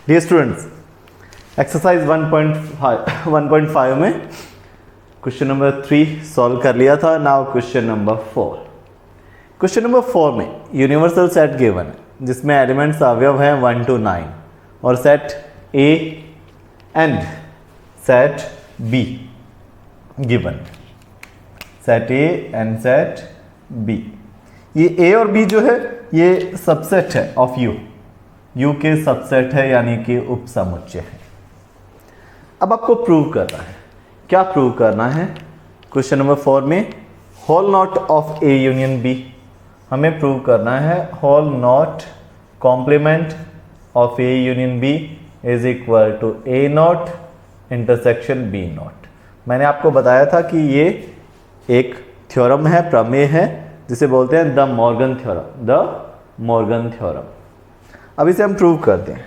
Dear students, exercise 1.5 में question number 3 solve कर लिया था। Now question number 4। Question number 4 में यूनिवर्सल सेट गिवन है जिसमें एलिमेंट्स अवयव हैं 1 to 9 और set A and set B given. Set A and set B, ये ए और बी जो है ये सबसेट है ऑफ यू के सबसेट है, यानी कि उपसमुच्चय है। अब आपको प्रूव करना है। क्या प्रूव करना है? क्वेश्चन नंबर 4 में whole not of A union B हमें प्रूव करना है। Whole not complement of A union B is equal to A not intersection B not. मैंने आपको बताया था कि ये एक थ्योरम है, प्रमेय है, जिसे बोलते हैं De Morgan theorem. De Morgan theorem. अब इसे हम प्रूव करते हैं।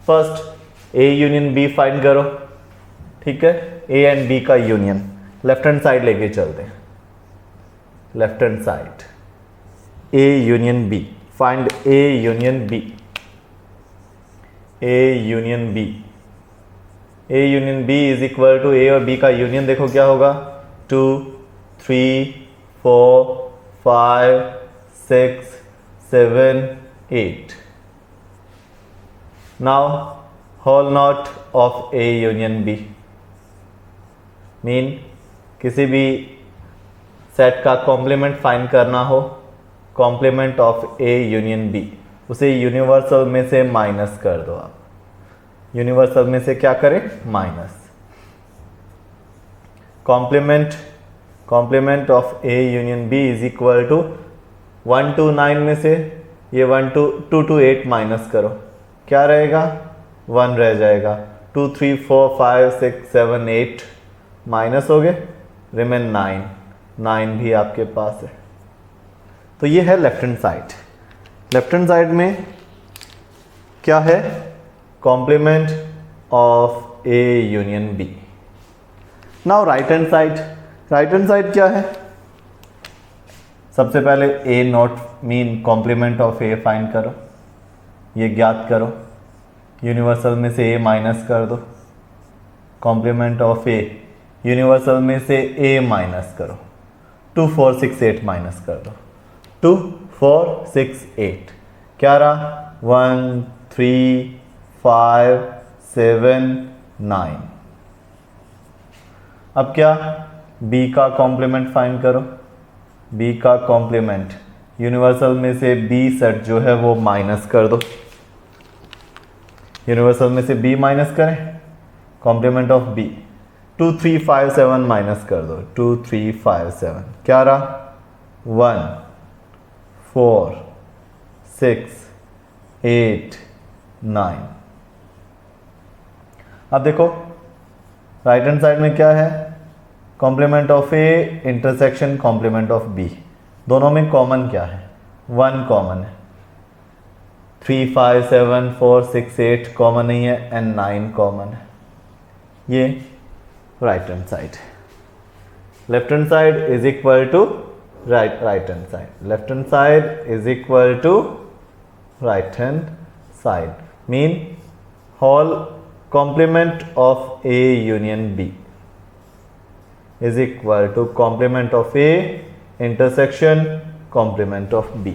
First A union B find करो, ठीक है। ए एंड बी का यूनियन लेफ्ट हैंड साइड लेके चलते हैं। Left hand side A union B, find A union B. A union B, A union B is equal to A और B का union देखो क्या होगा, 2 3 4 5 6 7 8। Now whole not of A union B mean किसी भी सेट का complement find करना हो, complement of A union B, उसे यूनिवर्सल में से माइनस कर दो आप। यूनिवर्सल में से क्या करें? Minus. Complement of A union B is equal to 1 to 9 में से ये 2 to 8 माइनस करो, क्या रहेगा? 1 रह जाएगा। 2 3 4 5 6 7 8 माइनस हो गए, रिमेन 9 भी आपके पास है। तो ये है left hand side. Left hand side में क्या है? Complement of A union B. Now right hand side. Right hand side क्या है? सबसे पहले A not mean complement of A find करो, ये ज्ञात करो। यूनिवर्सल में से ए माइनस कर दो। कॉम्प्लीमेंट ऑफ ए, यूनिवर्सल में से ए माइनस करो। 2 4 6 8 माइनस कर दो। 2 4 6 8 क्या रहा? 1 3 5 7 9। अब क्या? बी का कॉम्प्लीमेंट फाइंड करो। बी का कॉम्प्लीमेंट, यूनिवर्सल में से बी सेट जो है वो माइनस कर दो। यूनिवर्सल में से बी माइनस करें, कॉम्प्लीमेंट ऑफ बी। 2 3 5 7 माइनस कर दो। 2 3 5 7 क्या रहा? 1 4 6 8 9। अब देखो राइट हैंड साइड में क्या है? Complement of A intersection complement of B. दोनों में कॉमन क्या है? 1 कॉमन है। 3 5 7 4 6 8 कॉमन नहीं है एंड 9 कॉमन है। ये right hand side. Left hand side is equal to right hand side. Left hand side is equal to right hand side mean whole complement of A union B is equal to complement of A intersection complement of B.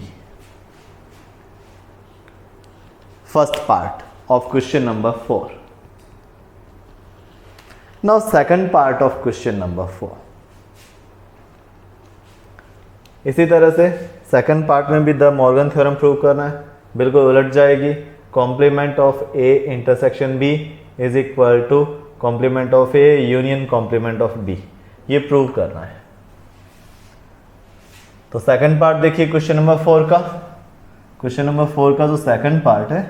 First part of question number 4. Now second part of question number 4. इसी तरह से second part में भी the Morgan theorem prove करना है। बिल्कुल उलट जाएगी। Complement of A intersection B is equal to complement of A union complement of B, ये प्रूव करना है। तो सेकंड पार्ट देखिए क्वेश्चन नंबर 4 का। क्वेश्चन नंबर 4 का जो सेकंड पार्ट है,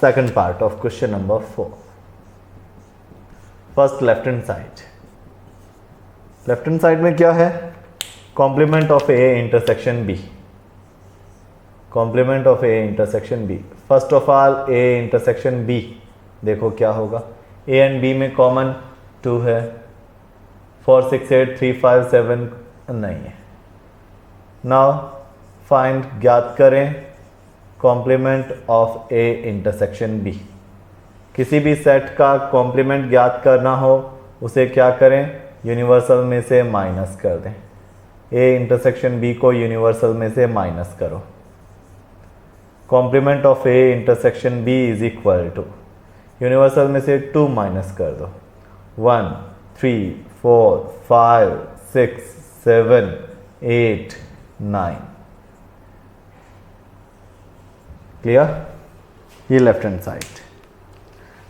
second part of question number 4। First left hand side. Left hand side में क्या है? Complement of A intersection B. Complement of A intersection B. First of all A intersection B देखो क्या होगा। ए and B में common 2 है। 4 6 8 3 5 7 नहीं है। नाउ फाइंड ज्ञात करें complement of A intersection B. किसी भी सेट का कॉम्प्लीमेंट ज्ञात करना हो उसे क्या करें, यूनिवर्सल में से माइनस कर दें। ए इंटरसेक्शन बी को यूनिवर्सल में से माइनस करो। Complement of A intersection B is equal to, universal में से 2 माइनस कर दो, 1 3 4 5 6 7 8 9। क्लियर? ये left hand side.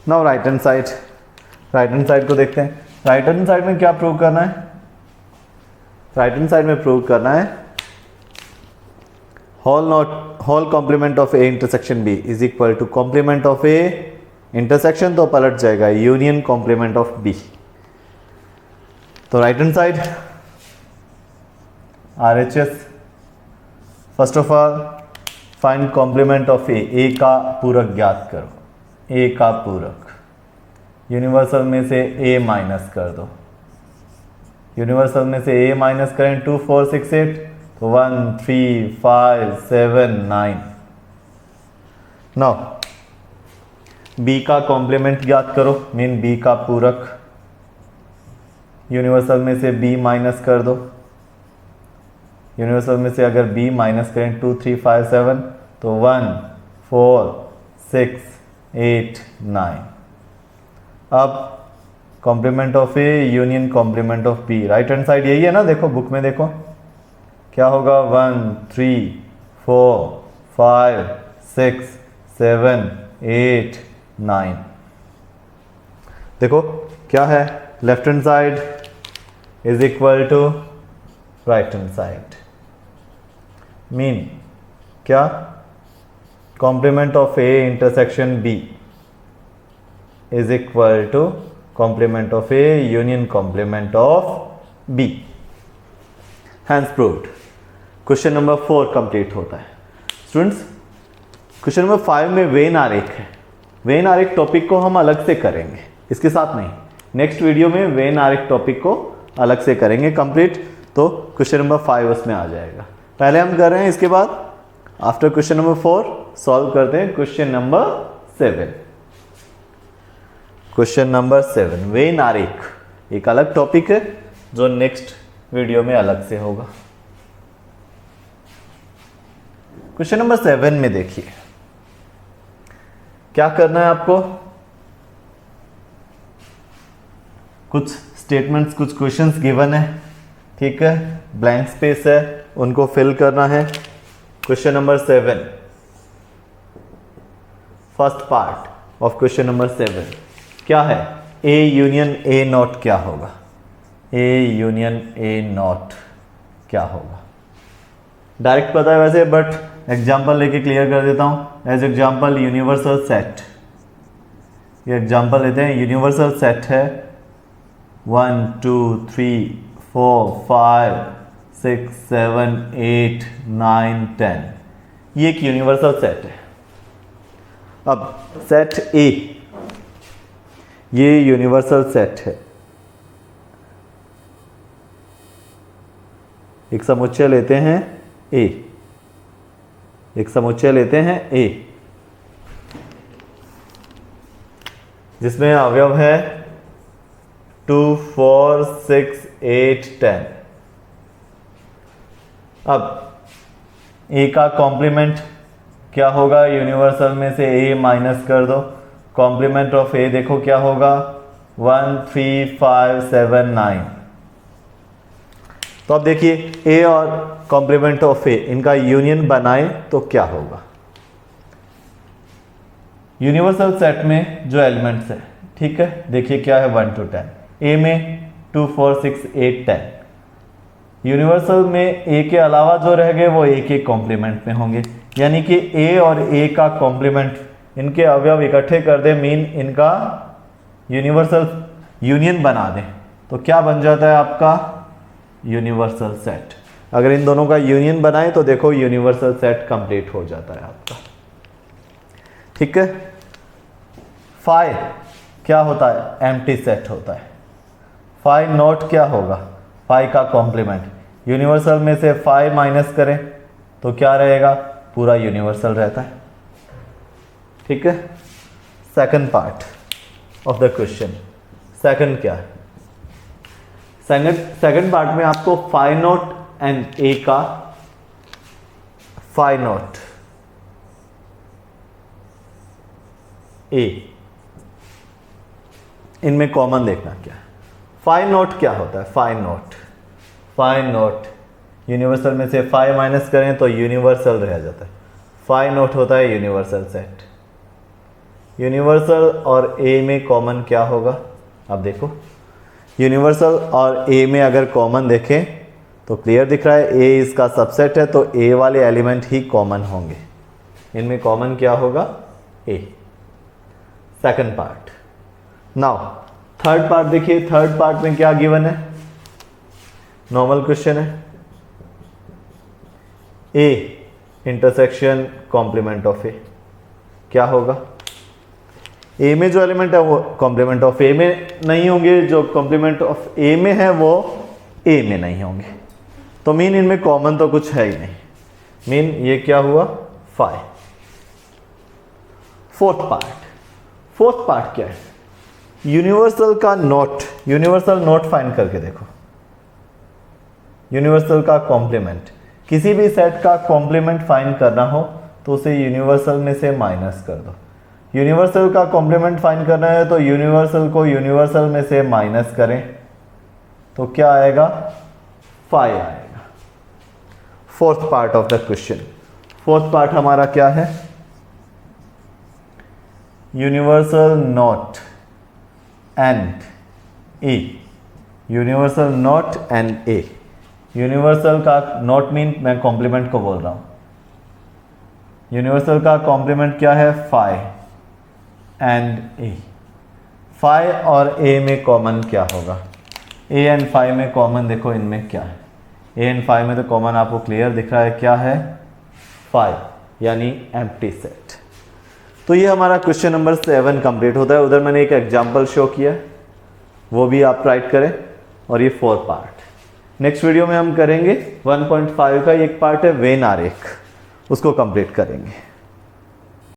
Now right hand side. Right hand side को देखते हैं। राइट हैंड साइड में क्या प्रूव करना है? राइट हैंड साइड में प्रूव करना है whole complement of A intersection B is equal to complement of A intersection तो पलट जाएगा यूनियन कॉम्प्लीमेंट ऑफ बी। तो right hand side RHS, first of all find complement of A का पूरक ज्ञात करो। ए का पूरक यूनिवर्सल में से ए माइनस कर दो। यूनिवर्सल में से ए माइनस करें 2 4 6 8 तो 1 3 5 7 9। नाउ बी का कॉम्प्लीमेंट ज्ञात करो, मीन बी का पूरक। यूनिवर्सल में से बी माइनस कर दो। यूनिवर्सल में से अगर बी माइनस करें 2 3 5 7 तो 1 4 6 8 9। अब complement of A union complement of B, right hand side यही है ना, देखो बुक में देखो क्या होगा, 1 3 4 5 6 7 8 9। देखो क्या है, left hand side is equal to right hand side. Mean क्या, complement of A intersection B is equal to complement of A union complement of B. Hence proved. Question number 4 complete होता है। स्टूडेंट्स क्वेश्चन नंबर 5 में when आरेख है। When आरेख topic को हम अलग से करेंगे, इसके साथ नहीं। नेक्स्ट वीडियो में वेन आरेख टॉपिक को अलग से करेंगे कंप्लीट, तो क्वेश्चन नंबर 5 उसमें आ जाएगा। पहले हम कर रहे हैं, इसके बाद आफ्टर क्वेश्चन नंबर 4 सॉल्व करते हैं question number 7। Question number 7 when आरेख एक अलग टॉपिक है जो नेक्स्ट वीडियो में अलग से होगा। क्वेश्चन नंबर 7 में देखिए क्या करना है आपको, कुछ स्टेटमेंट्स, कुछ क्वेश्चंस गिवन है, ठीक है, ब्लैंक स्पेस है, उनको फिल करना है। Question number 7, first part of question number 7 क्या है, ए यूनियन ए नॉट क्या होगा। ए यूनियन ए नॉट क्या होगा, डायरेक्ट पता है वैसे, बट एग्जाम्पल लेके क्लियर कर देता हूं। एज एग्जाम्पल यूनिवर्सल सेट, ये एग्जाम्पल लेते हैं। यूनिवर्सल सेट है 1 2 3 4 5 6 7 8 9 10, ये एक यूनिवर्सल सेट है। अब सेट ए, ये यूनिवर्सल सेट है। एक समुच्चय लेते हैं ए, एक समुच्चय लेते हैं ए जिसमें अवयव है 2 4 6 8 10। अब ए का कॉम्प्लीमेंट क्या होगा, यूनिवर्सल में से ए माइनस कर दो। कॉम्प्लीमेंट ऑफ ए देखो क्या होगा, 1 3 5 7 9। तो अब देखिए ए और कॉम्प्लीमेंट ऑफ ए इनका यूनियन बनाए तो क्या होगा। यूनिवर्सल सेट में जो एलिमेंट्स है, ठीक है, देखिए क्या है 1 to 10। ए में 2 4 6 8 10। यूनिवर्सल में ए के अलावा जो रह गए वो ए के कॉम्प्लीमेंट में होंगे, यानी कि ए और ए का कॉम्प्लीमेंट, इनके अवयव इकट्ठे कर दें, मीन इनका यूनिवर्सल यूनियन बना दें, तो क्या बन जाता है आपका यूनिवर्सल सेट। अगर इन दोनों का यूनियन बनाएं तो देखो यूनिवर्सल सेट कंप्लीट हो जाता है आपका, ठीक है। फाई क्या होता है, एम्प्टी सेट होता है। फाई नॉट क्या होगा, फाई का कॉम्प्लीमेंट। यूनिवर्सल में से फाई माइनस करें तो क्या रहेगा, पूरा यूनिवर्सल रहता है। ठीक है, second part of the question. Second क्या है, सेकंड पार्ट में आपको फाई नॉट एंड ए का, फाई नॉट ए, इनमें कॉमन देखना क्या है। फाई नॉट क्या होता है, फाई नॉट यूनिवर्सल में से फाई माइनस करें तो यूनिवर्सल रह जाता है। फाई नॉट होता है यूनिवर्सल सेट। यूनिवर्सल और ए में कॉमन क्या होगा, अब देखो यूनिवर्सल और ए में अगर कॉमन देखें तो क्लियर दिख रहा है, ए इसका सबसेट है तो ए वाले एलिमेंट ही कॉमन होंगे। इनमें कॉमन क्या होगा, A. Second part. Now third part देखिए, थर्ड पार्ट में क्या गिवन है, नॉर्मल क्वेश्चन है, A intersection complement of A. क्या होगा, ए में जो एलिमेंट है वो कॉम्प्लीमेंट ऑफ ए में नहीं होंगे, जो कॉम्प्लीमेंट ऑफ ए में है वो ए में नहीं होंगे। तो मीन इनमें कॉमन तो कुछ है ही नहीं, मीन ये क्या हुआ, फाई। फोर्थ पार्ट क्या है, यूनिवर्सल का नोट, यूनिवर्सल नोट फाइंड करके देखो। यूनिवर्सल का कॉम्प्लीमेंट, किसी भी सेट का कॉम्प्लीमेंट फाइंड करना हो तो उसे यूनिवर्सल में से माइनस कर दो। यूनिवर्सल का कॉम्प्लीमेंट फाइंड करना है तो यूनिवर्सल को यूनिवर्सल में से माइनस करें तो क्या आएगा, फाई आएगा। Fourth part of the question. Fourth part हमारा क्या है, universal not and A. Universal not and A, universal का नॉट मीन मैं कॉम्प्लीमेंट को बोल रहा हूं। यूनिवर्सल का कॉम्प्लीमेंट क्या है, फाई एंड ए। फाई और ए में कॉमन क्या होगा, ए एंड फाई में कॉमन देखो, इनमें क्या है, ए एंड फाई में तो कॉमन आपको क्लियर दिख रहा है, क्या है, फाई, यानी एम्प्टी सेट। तो ये हमारा क्वेश्चन नंबर 7 कंप्लीट होता है। उधर मैंने एक एग्जाम्पल शो किया, वो भी आप राइट करें, और ये 4 पार्ट। नेक्स्ट वीडियो में हम करेंगे 1.5 का एक पार्ट है वेन आरेख, उसको कंप्लीट करेंगे।